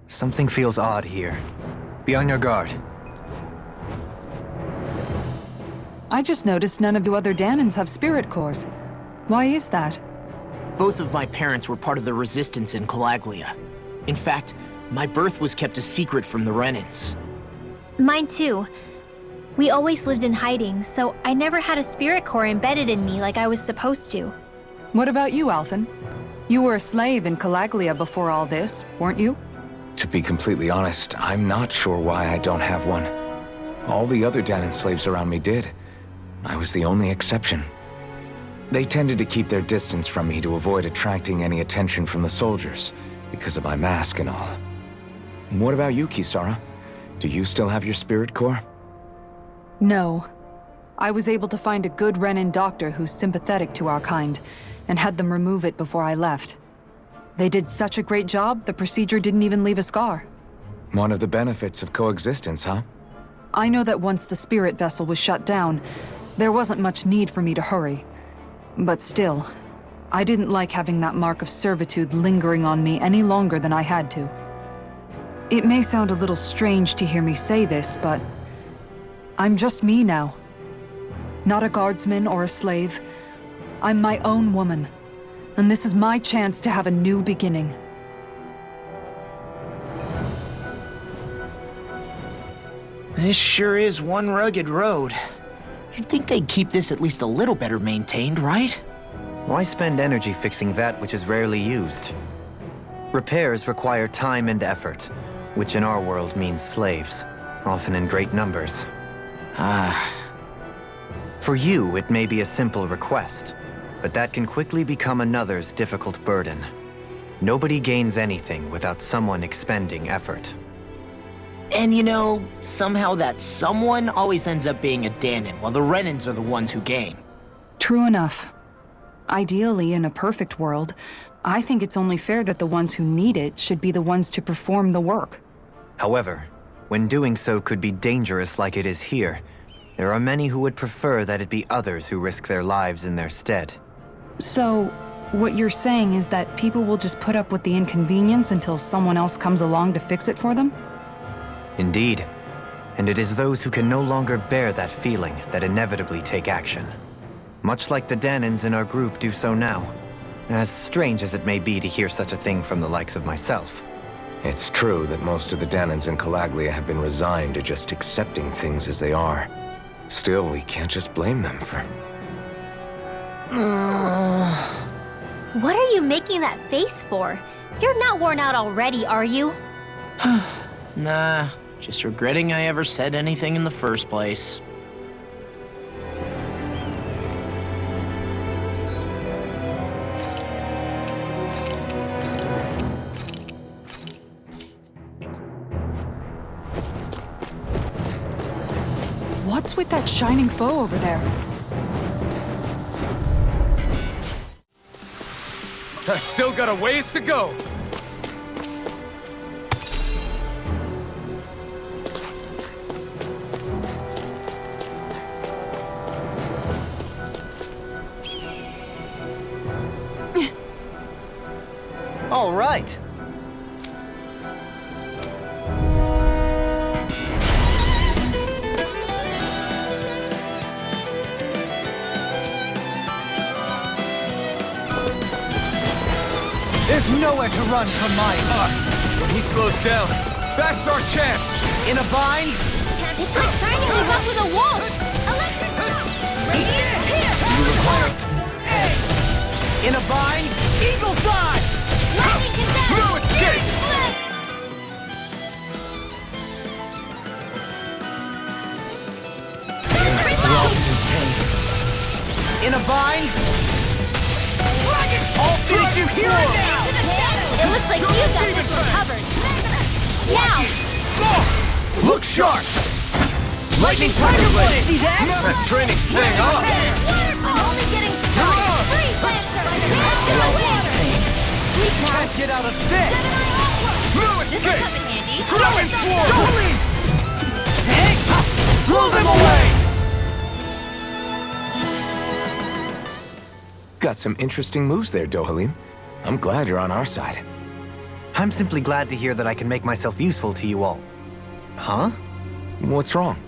Something feels odd here. Be on your guard. I just noticed none of you other Danans have spirit cores. Why is that? Both of my parents were part of the resistance in Colaglia. In fact, my birth was kept a secret from the Renans. Mine too. We always lived in hiding, so I never had a spirit core embedded in me like I was supposed to. What about you, Alphen? You were a slave in Colaglia before all this, weren't you? To be completely honest, I'm not sure why I don't have one. All the other Danan slaves around me did. I was the only exception. They tended to keep their distance from me to avoid attracting any attention from the soldiers, because of my mask and all. What about you, Kisara? Do you still have your spirit core? No. I was able to find a good Renan doctor who's sympathetic to our kind, and had them remove it before I left. They did such a great job, the procedure didn't even leave a scar. One of the benefits of coexistence, huh? I know that once the spirit vessel was shut down, there wasn't much need for me to hurry. But still, I didn't like having that mark of servitude lingering on me any longer than I had to. It may sound a little strange to hear me say this, but I'm just me now. Not a guardsman or a slave. I'm my own woman. And this is my chance to have a new beginning. This sure is one rugged road. You'd think they'd keep this at least a little better maintained, right? Why spend energy fixing that which is rarely used? Repairs require time and effort, which in our world means slaves, often in great numbers. For you, it may be a simple request, but that can quickly become another's difficult burden. Nobody gains anything without someone expending effort. And you know, somehow that someone always ends up being a Danan, while the Renans are the ones who gain. True enough. Ideally, in a perfect world, I think it's only fair that the ones who need it should be the ones to perform the work. However, when doing so could be dangerous like it is here, there are many who would prefer that it be others who risk their lives in their stead. So, what you're saying is that people will just put up with the inconvenience until someone else comes along to fix it for them? Indeed. And it is those who can no longer bear that feeling that inevitably take action. Much like the Danans in our group do so now. As strange as it may be to hear such a thing from the likes of myself. It's true that most of the Danans in Colaglia have been resigned to just accepting things as they are. Still, we can't just blame them for... What are you making that face for? You're not worn out already, are you? Nah, just regretting I ever said anything in the first place. What's with that shining foe over there? I still got a ways to go. All right. There's nowhere to run from my art. When he slows down, that's our chance. In a bind? It's like trying to keep up with a wolf! Electric shock! You require... In a bind? Eagle fly! Lightning condemned! No escape! In a bind? All Did you hear it now? It looks like you got this one covered. Now! Look sharp! Lightning Tiger Blade! See that? That training's paying off. I'm only getting started. Freeze Lancer! Can't get out of this! No This is escape! coming handy. Throwing swarm! Hey! Blow them away! Got some interesting moves there, Dohalim. I'm glad you're on our side. I'm simply glad to hear that I can make myself useful to you all. Huh? What's wrong?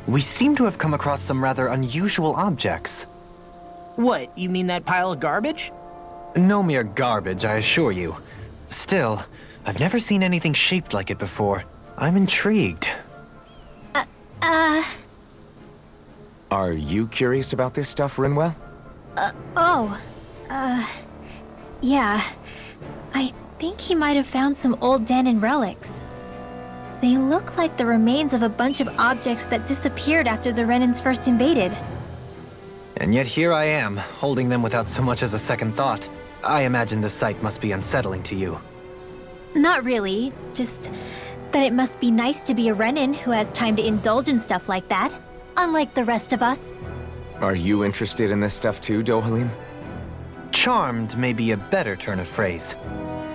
We seem to have come across some rather unusual objects. What, you mean that pile of garbage? No mere garbage, I assure you. Still, I've never seen anything shaped like it before. I'm intrigued. Are you curious about this stuff, Rinwell? Yeah. I think he might have found some old Danon relics. They look like the remains of a bunch of objects that disappeared after the Renans first invaded. And yet here I am, holding them without so much as a second thought. I imagine the sight must be unsettling to you. Not really, just that it must be nice to be a Renan who has time to indulge in stuff like that, unlike the rest of us. Are you interested in this stuff too, Dohalim? Charmed may be a better turn of phrase.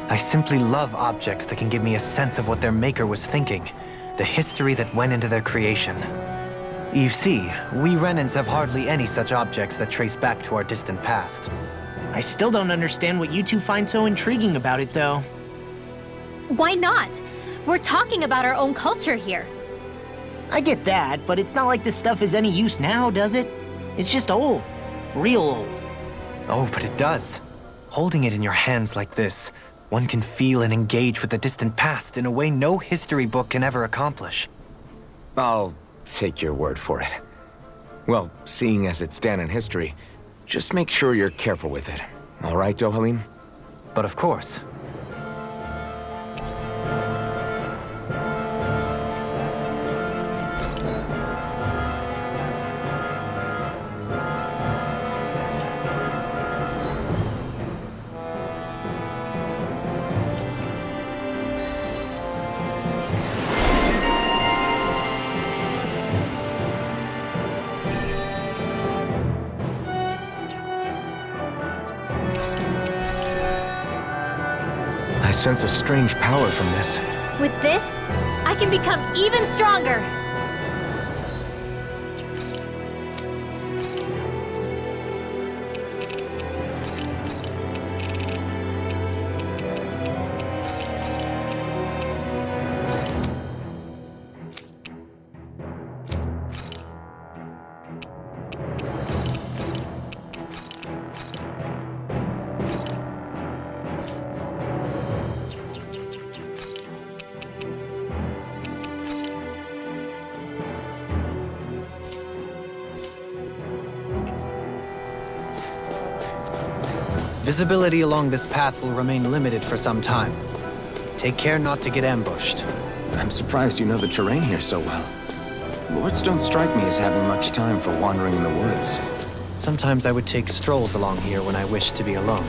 I simply love objects that can give me a sense of what their maker was thinking, the history that went into their creation. You see, we Renans have hardly any such objects that trace back to our distant past. I still don't understand what you two find so intriguing about it, though. Why not? We're talking about our own culture here. I get that, but it's not like this stuff is any use now, does it? It's just old. Real old. Oh, but it does. Holding it in your hands like this, one can feel and engage with the distant past in a way no history book can ever accomplish. I'll take your word for it. Well, seeing as it's Danon history, just make sure you're careful with it. All right, Dohalim? But of course. I sense a strange power from this. With this, I can become even stronger. Visibility along this path will remain limited for some time. Take care not to get ambushed. I'm surprised you know the terrain here so well. Lords don't strike me as having much time for wandering in the woods. Sometimes I would take strolls along here when I wished to be alone.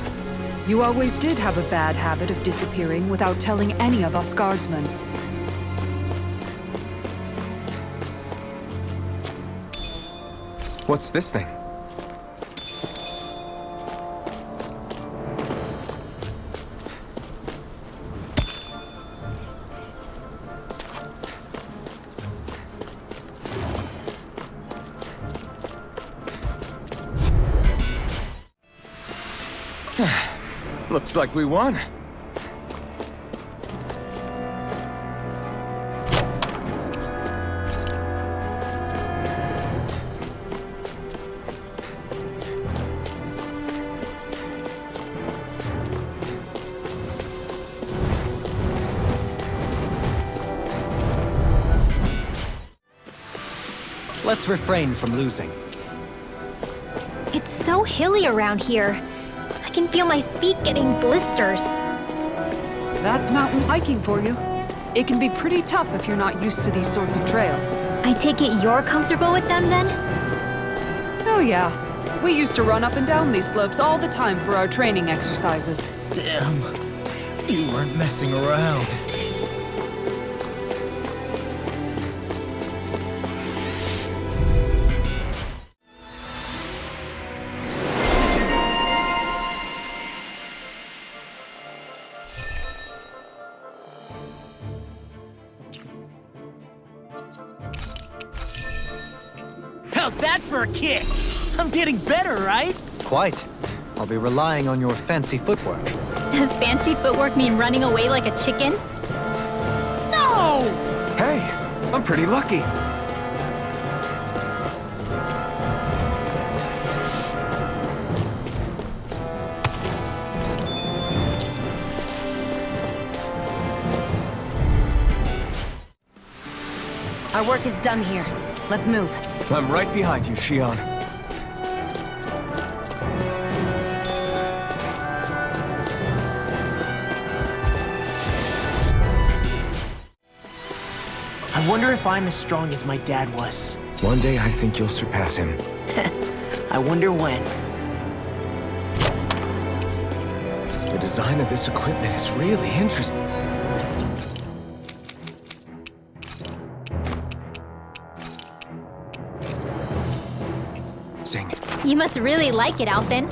You always did have a bad habit of disappearing without telling any of us guardsmen. What's this thing? Looks like we won. Let's refrain from losing. It's so hilly around here. I can feel my feet getting blisters. That's mountain hiking for you. It can be pretty tough if you're not used to these sorts of trails. I take it you're comfortable with them then? Oh yeah. We used to run up and down these slopes all the time for our training exercises. Damn. You weren't messing around. How's that for a kick? I'm getting better, right? Quite. I'll be relying on your fancy footwork. Does fancy footwork mean running away like a chicken? No! Hey, I'm pretty lucky. Our work is done here. Let's move. I'm right behind you, Shion. I wonder if I'm as strong as my dad was. One day I think you'll surpass him. I wonder when. The design of this equipment is really interesting. You must really like it, Alphen.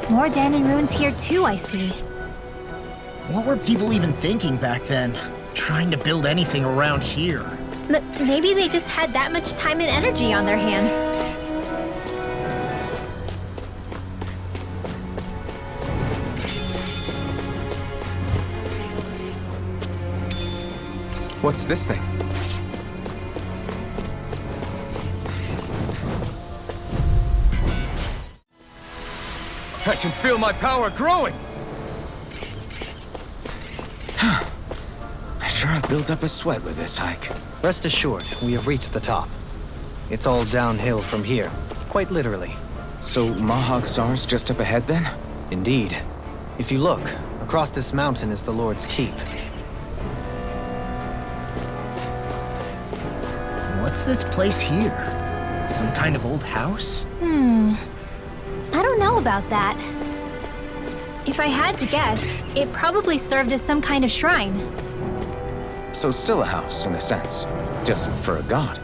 More Danon ruins here too, I see. What were people even thinking back then? Trying to build anything around here. Maybe they just had that much time and energy on their hands. What's this thing? I can feel my power growing! I sure have built up a sweat with this hike. Rest assured, we have reached the top. It's all downhill from here, quite literally. So Mahag Sar's just up ahead then? Indeed. If you look, across this mountain is the Lord's Keep. What's this place here? Some kind of old house? I don't know about that. If I had to guess, it probably served as some kind of shrine. So still a house, in a sense. Just for a god.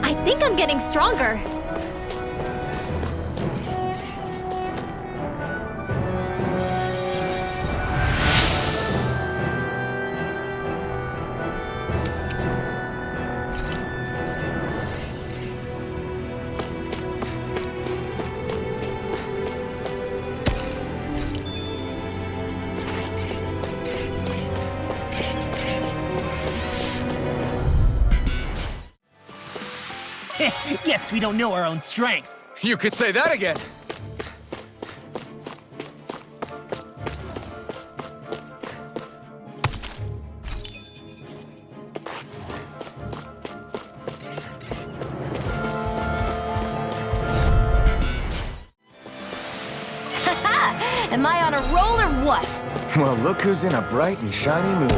I think I'm getting stronger. Yes, we don't know our own strength. You could say that again! Am I on a roll or what? Well, look who's in a bright and shiny mood.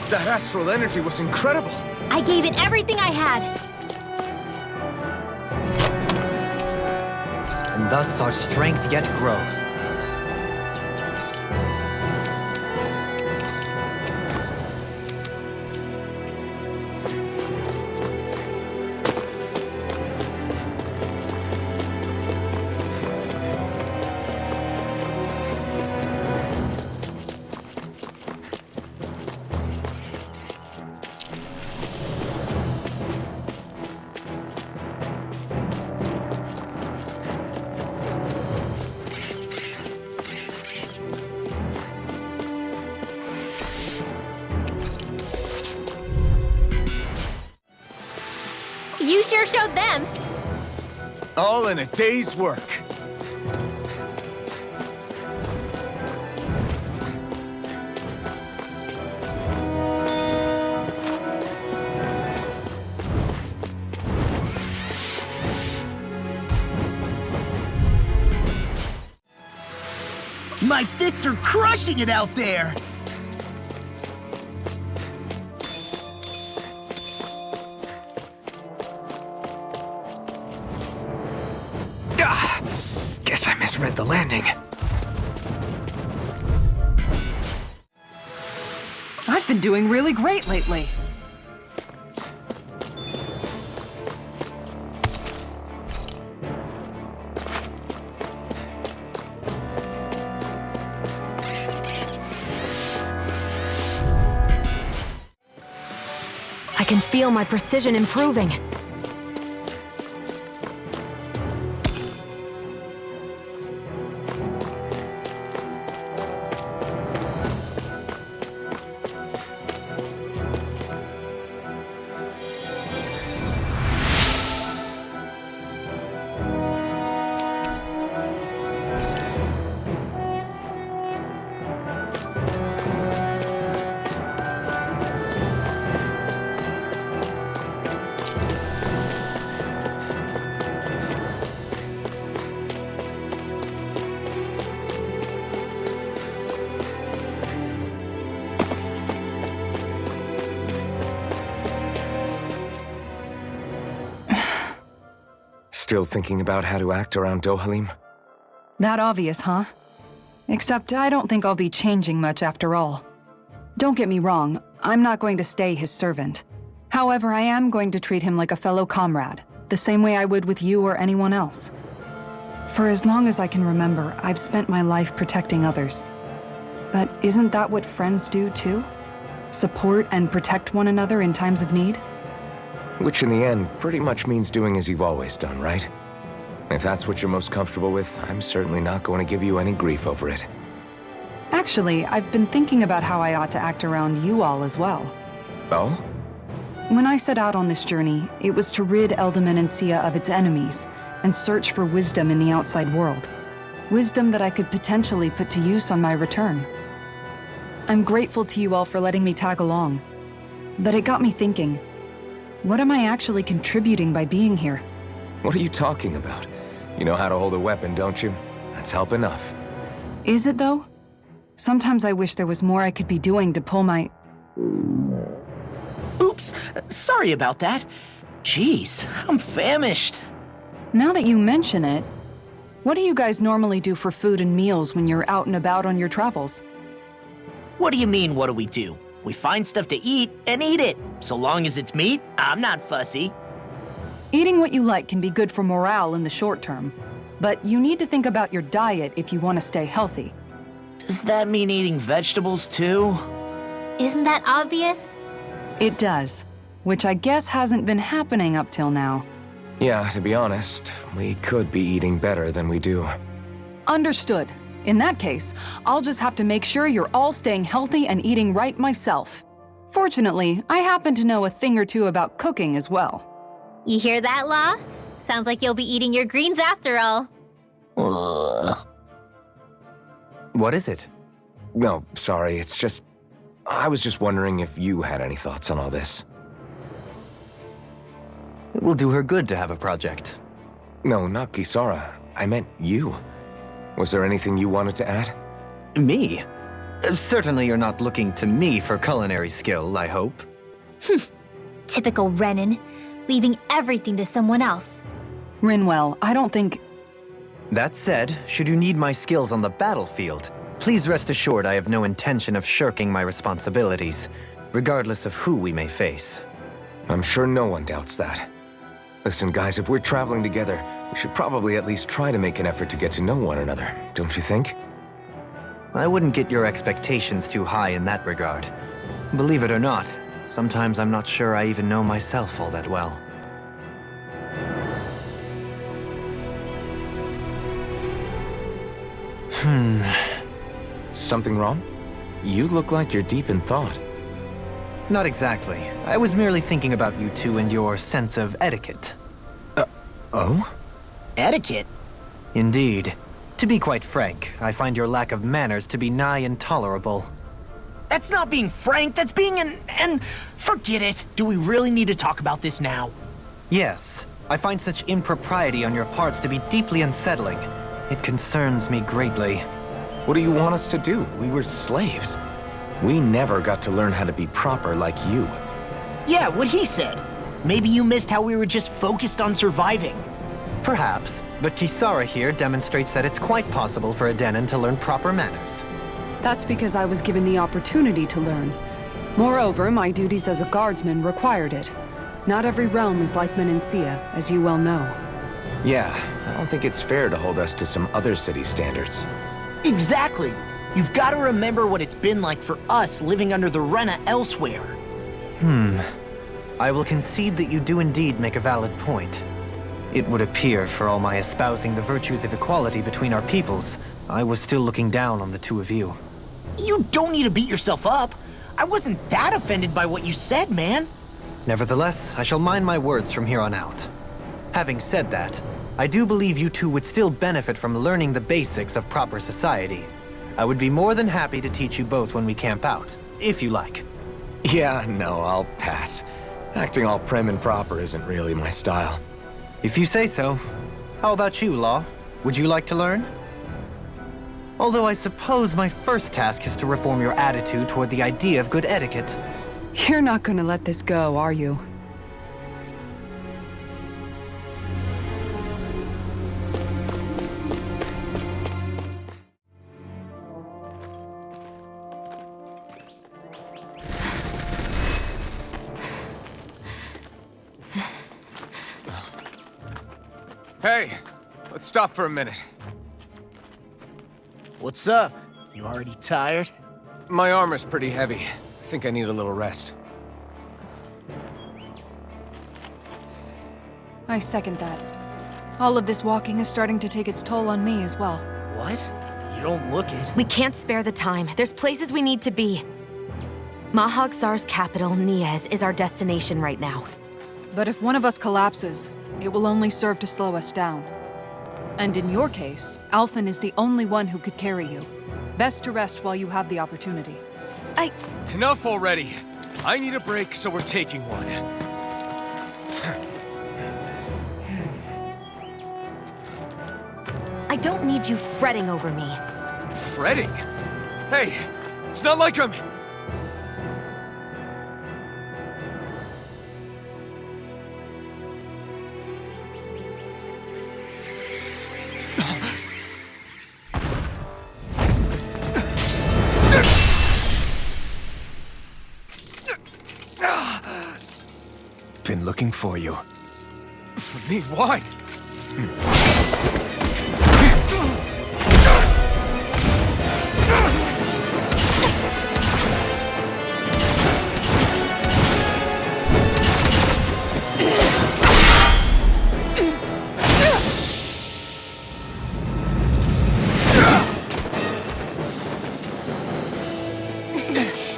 That astral energy was incredible! I gave it everything I had. And thus our strength yet grows. You sure showed them. All in a day's work. My fists are crushing it out there! Guess I misread the landing. I've been doing really great lately. I can feel my precision improving. Still thinking about how to act around Dohalim? That obvious, huh? Except I don't think I'll be changing much after all. Don't get me wrong, I'm not going to stay his servant. However, I am going to treat him like a fellow comrade, the same way I would with you or anyone else. For as long as I can remember, I've spent my life protecting others. But isn't that what friends do too? Support and protect one another in times of need? Which in the end pretty much means doing as you've always done, right? If that's what you're most comfortable with, I'm certainly not going to give you any grief over it. Actually, I've been thinking about how I ought to act around you all as well. Oh? When I set out on this journey, it was to rid Eldaman and Sia of its enemies and search for wisdom in the outside world. Wisdom that I could potentially put to use on my return. I'm grateful to you all for letting me tag along. But it got me thinking, what am I actually contributing by being here? What are you talking about? You know how to hold a weapon, don't you? That's help enough. Is it though? Sometimes I wish there was more I could be doing to pull my... Oops, sorry about that. Jeez, I'm famished. Now that you mention it, what do you guys normally do for food and meals when you're out and about on your travels? What do you mean, what do we do? We find stuff to eat and eat it. So long as it's meat, I'm not fussy. Eating what you like can be good for morale in the short term, but you need to think about your diet if you want to stay healthy. Does that mean eating vegetables too? Isn't that obvious? It does, which I guess hasn't been happening up till now. Yeah, to be honest, we could be eating better than we do. Understood. In that case, I'll just have to make sure you're all staying healthy and eating right myself. Fortunately, I happen to know a thing or two about cooking as well. You hear that, Law? Sounds like you'll be eating your greens after all. Ugh. What is it? No, sorry, it's just... I was just wondering if you had any thoughts on all this. It will do her good to have a project. No, not Kisara. I meant you. Was there anything you wanted to add? Me? Certainly you're not looking to me for culinary skill, I hope. Typical Renan, leaving everything to someone else. Rinwell, I don't think... That said, should you need my skills on the battlefield, please rest assured I have no intention of shirking my responsibilities, regardless of who we may face. I'm sure no one doubts that. Listen, guys, if we're traveling together, we should probably at least try to make an effort to get to know one another, don't you think? I wouldn't get your expectations too high in that regard. Believe it or not, sometimes I'm not sure I even know myself all that well. Something wrong? You look like you're deep in thought. Not exactly. I was merely thinking about you two and your sense of etiquette. Oh? Etiquette? Indeed. To be quite frank, I find your lack of manners to be nigh intolerable. That's not being frank, that's being and forget it. Do we really need to talk about this now? Yes, I find such impropriety on your parts to be deeply unsettling. It concerns me greatly. What do you want us to do? We were slaves. We never got to learn how to be proper like you. Yeah, what he said. Maybe you missed how we were just focused on surviving. Perhaps, but Kisara here demonstrates that it's quite possible for a Denon to learn proper manners. That's because I was given the opportunity to learn. Moreover, my duties as a guardsman required it. Not every realm is like Menancia, as you well know. Yeah, I don't think it's fair to hold us to some other city standards. Exactly! You've got to remember what it's been like for us living under the Rena elsewhere. I will concede that you do indeed make a valid point. It would appear, for all my espousing the virtues of equality between our peoples, I was still looking down on the two of you. You don't need to beat yourself up. I wasn't that offended by what you said, man. Nevertheless, I shall mind my words from here on out. Having said that, I do believe you two would still benefit from learning the basics of proper society. I would be more than happy to teach you both when we camp out, if you like. Yeah, no, I'll pass. Acting all prim and proper isn't really my style. If you say so. How about you, Law? Would you like to learn? Although I suppose my first task is to reform your attitude toward the idea of good etiquette. You're not gonna let this go, are you? Hey, let's stop for a minute. What's up? You already tired? My armor's pretty heavy. I think I need a little rest. I second that. All of this walking is starting to take its toll on me as well. What? You don't look it. We can't spare the time. There's places we need to be. Mahag-Sar's capital, Niez, is our destination right now. But if one of us collapses, it will only serve to slow us down. And in your case, Alphen is the only one who could carry you. Best to rest while you have the opportunity. Enough already. I need a break, so we're taking one. I don't need you fretting over me. Fretting? Hey, it's not like I'm... Been looking for you. For me, why?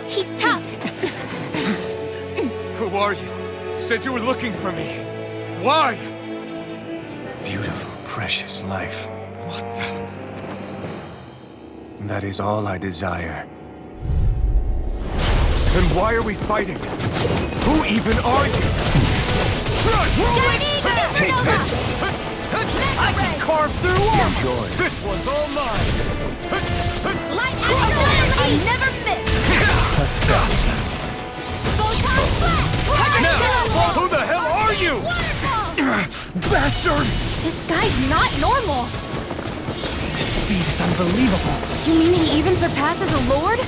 He's tough. Who are you? Said you were looking for me. Why? Beautiful, precious life. What the... That is all I desire. Then why are we fighting? Who even are you? Take this! I can carve through armor! This one's all mine! Light I never miss. Now, who the hell are you? Bastard! This guy's not normal. Speed is unbelievable. You mean he even surpasses a lord?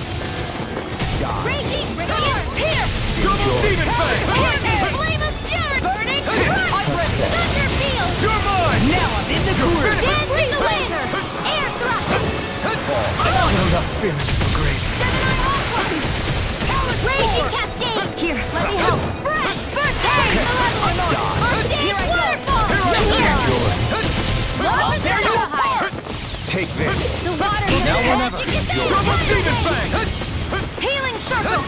Raging, here! Double demon fang! Flame of fury! Burning Thunder field! You're mine! Now I'm in the groove. Dancing laser! Air thrust! Not feeling so great. Raging cascade! Here, let me help! First aid! Here I go! Take this! The water Now or never. Double demon fang! Healing circle!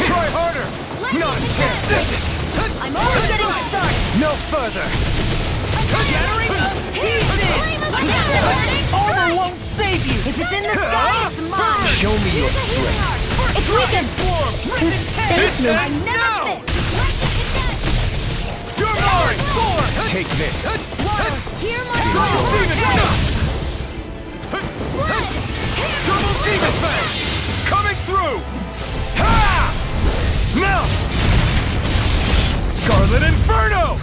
Try harder! Not a chance! I'm already getting a start! No further! Shattering of pieces! Armor won't save you! If it's in the sky, it's mine! Show me your strength! It's weakened! Thank you! I never miss! You're mine! Take this! Hear my Double call! demon fang! Double demon fang! Coming through! Ha! Now! Scarlet Inferno!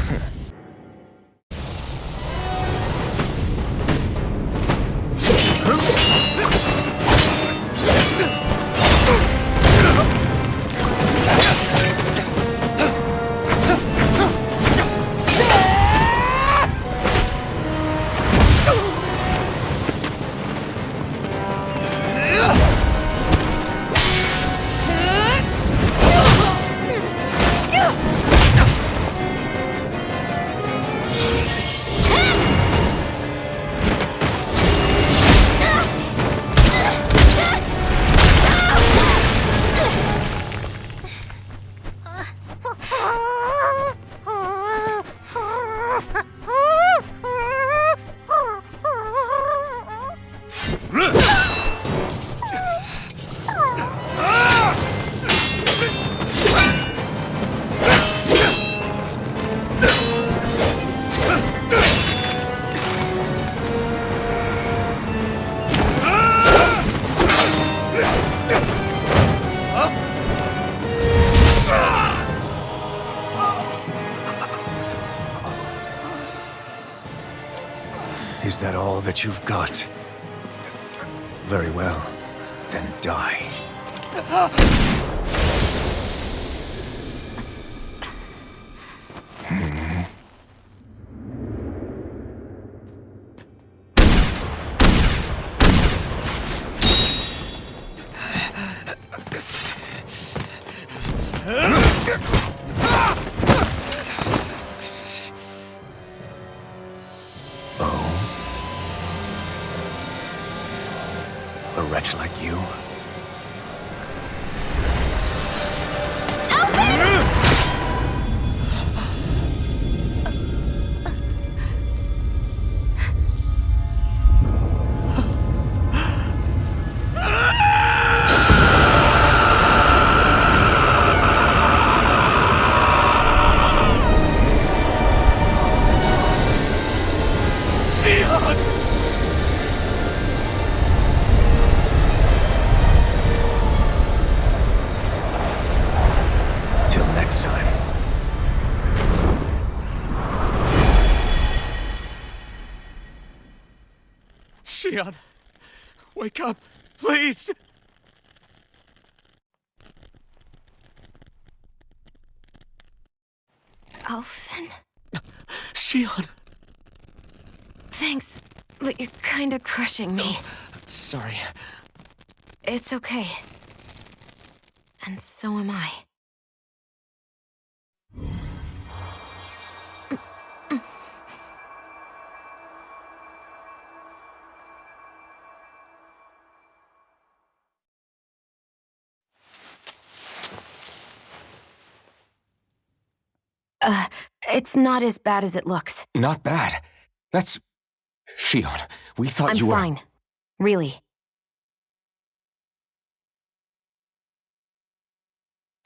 Is that all that you've got? Very well. Then die. A wretch like you? Till next time. Shion, wake up, please! Alphen? Shion! Thanks, but you're kinda crushing me. Sorry. It's okay. And so am I. It's not as bad as it looks. Not bad. That's... Shion, we thought I'm you were... fine. Really.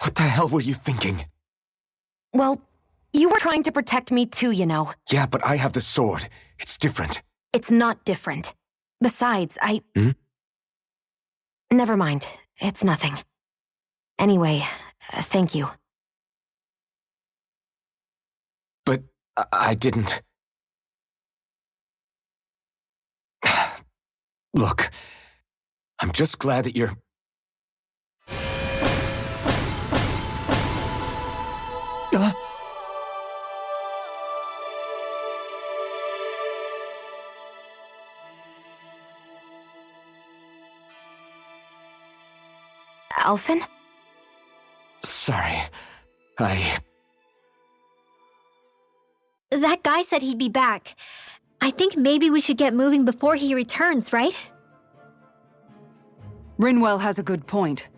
What the hell were you thinking? Well, you were trying to protect me too, you know. Yeah, but I have the sword. It's different. It's not different. Besides, Never mind. It's nothing. Anyway, thank you. But I didn't... Look, I'm just glad that you're... Alphen? Sorry. That guy said he'd be back. I think maybe we should get moving before he returns, right? Rinwell has a good point.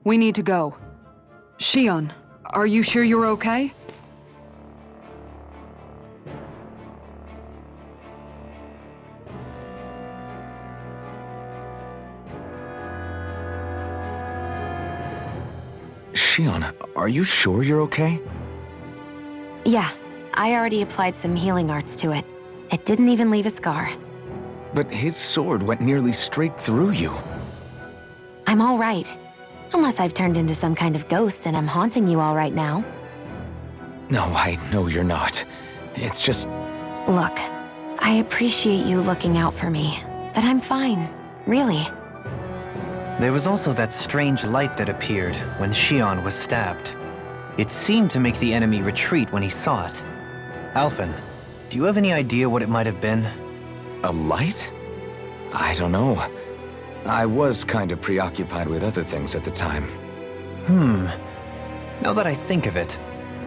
We need to go. Shion, are you sure you're okay? Shion, are you sure you're okay? Yeah, I already applied some healing arts to it. It didn't even leave a scar. But his sword went nearly straight through you. I'm all right. Unless I've turned into some kind of ghost and I'm haunting you all right now. No, I know you're not. It's just... Look, I appreciate you looking out for me, but I'm fine, really. There was also that strange light that appeared when Shion was stabbed. It seemed to make the enemy retreat when he saw it. Alphen, do you have any idea what it might have been? A light? I don't know. I was kind of preoccupied with other things at the time. Now that I think of it,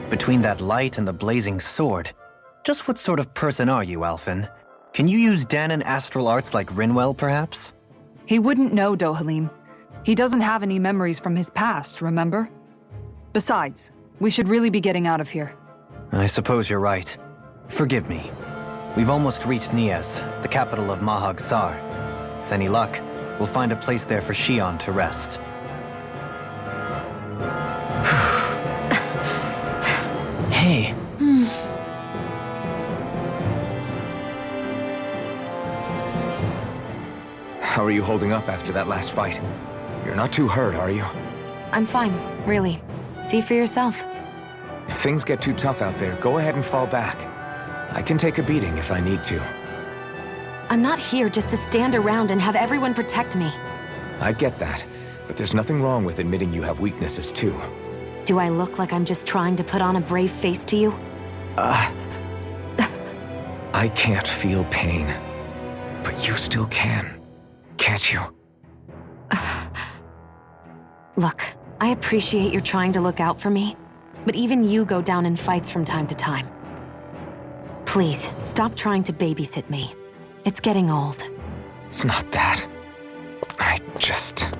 between that light and the blazing sword, just what sort of person are you, Alphen? Can you use Danon astral arts like Rinwell, perhaps? He wouldn't know, Dohalim. He doesn't have any memories from his past, remember? Besides, we should really be getting out of here. I suppose you're right. Forgive me. We've almost reached Nias, the capital of Mahag Sar. With any luck, we'll find a place there for Shion to rest. Hey. How are you holding up after that last fight? You're not too hurt, are you? I'm fine, really. See for yourself. If things get too tough out there, go ahead and fall back. I can take a beating if I need to. I'm not here just to stand around and have everyone protect me. I get that, but there's nothing wrong with admitting you have weaknesses too. Do I look like I'm just trying to put on a brave face to you? I can't feel pain, but you still can, can't you? Look, I appreciate you're trying to look out for me, but even you go down in fights from time to time. Please, stop trying to babysit me. It's getting old. It's not that. I just...